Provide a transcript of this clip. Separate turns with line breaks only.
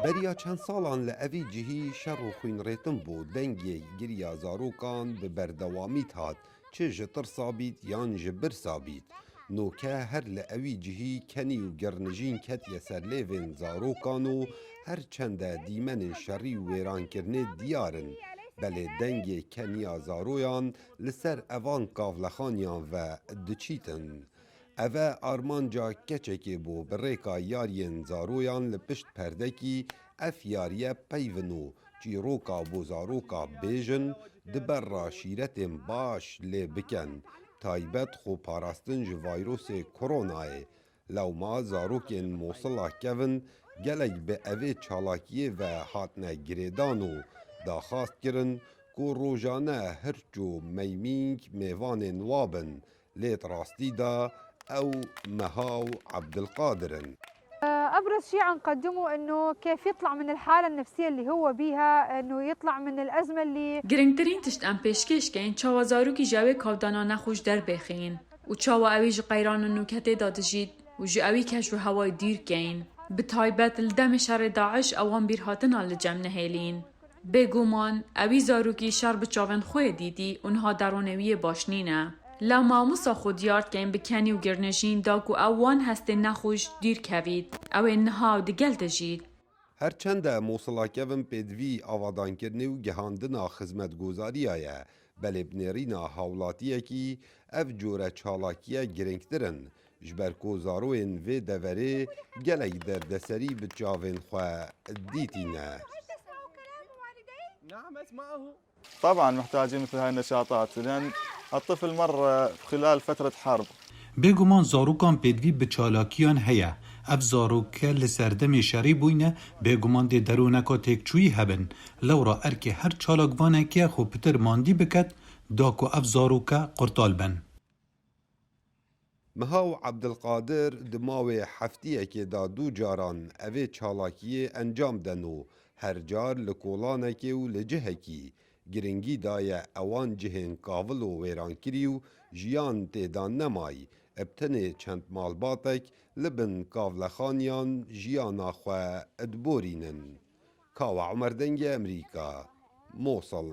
بریا چند ساڵان لە ئەوی جیهی شەڕ و خوێنڕێتم بوو دەنگێ گریا زارۆکان بە بەردەوامیت هات چ ji tirsa bît yan ji birsa bît. Noke her li evî cihî kenî û gernijîn ketiye ser lêvên zarokan û her çende dîmenên şerî û wêrankirinê diyar in. Belê dengê keniya zaroyan li ser evan kavlexaniyan ve diçîtin. Ev e armanca keçekê bû bi rêka yariyên zaroyan li pişt perdekî ev yariye peyvin û çîroka bû zaroka bêjin di ber ra şîretên baş lê bikin. Taybet xweparastin ji vayrosê koronayê. Lewma zarokên Mosila kevin gelek bi evê çalakiyê ve hatine girêdan û daxwast kirin ku rojane hirç û meymînk mêvanên wa bin. Lê rastî da ew Meha û Abdilqadir in.
أبرز شيء عم نقدمه إنه كيف يطلع من الحالة النفسية اللي هو بيها، إنه يطلع من الأزمة اللي
گرنگترین تشت ام پیشکش کن چاوا زاروکی جاوی کافدانا نخوش در بخین و چاوا اوی جی قیران نوکته دادجید و جی اوی کش رو هوای دیر کن به تایبت لدم شر داعش اوان بیر هاتنا لجم نهیلین بگومان اوی زاروکی شر بچاون خوی دیدی اونها درونوی باشنینه لا ماموسا خود یارد که این بکنی و گرنجین داکو اوان هست نخوش دیر کوید او انها دگل دجید.
هرچنده موسڵاکevin pêdivî avadankirinê û gihandina xizmetgozariya ye, belê binêrîna hawlatiyekî evcore çalakiye girîngtir in, ji ber ku zaroyên vê deverê gelek derdeserî bi çavên xwe dîtîne.
طبعا محتاجين مثل هاي النشاطات لأن الطفل مر خلال فترة حرب.
بێگومان زاروکان پێدوی bi çalakiyan heye. Ev zaroke li serdemê şerî bûyne bêguman dê derûneka têkçûyî hebin. Lewra erkê her çalakvanekê xwe pitir mandî biket da ku ev zaroke qurtal bin.
Meha û Abdilqadir di mavê heftiyekê da dû caran evê çalakiyê encam den û her car li kolanekê û li cihekî. Giringî daye ewan cihên kavil û wêrankirî û jiyan têdan nemayî. Ebtenê çend malbatek li bin kavlexaniyan jiyana xwe diborînin. Kawa Umer Dengê Emerîka, Mosul.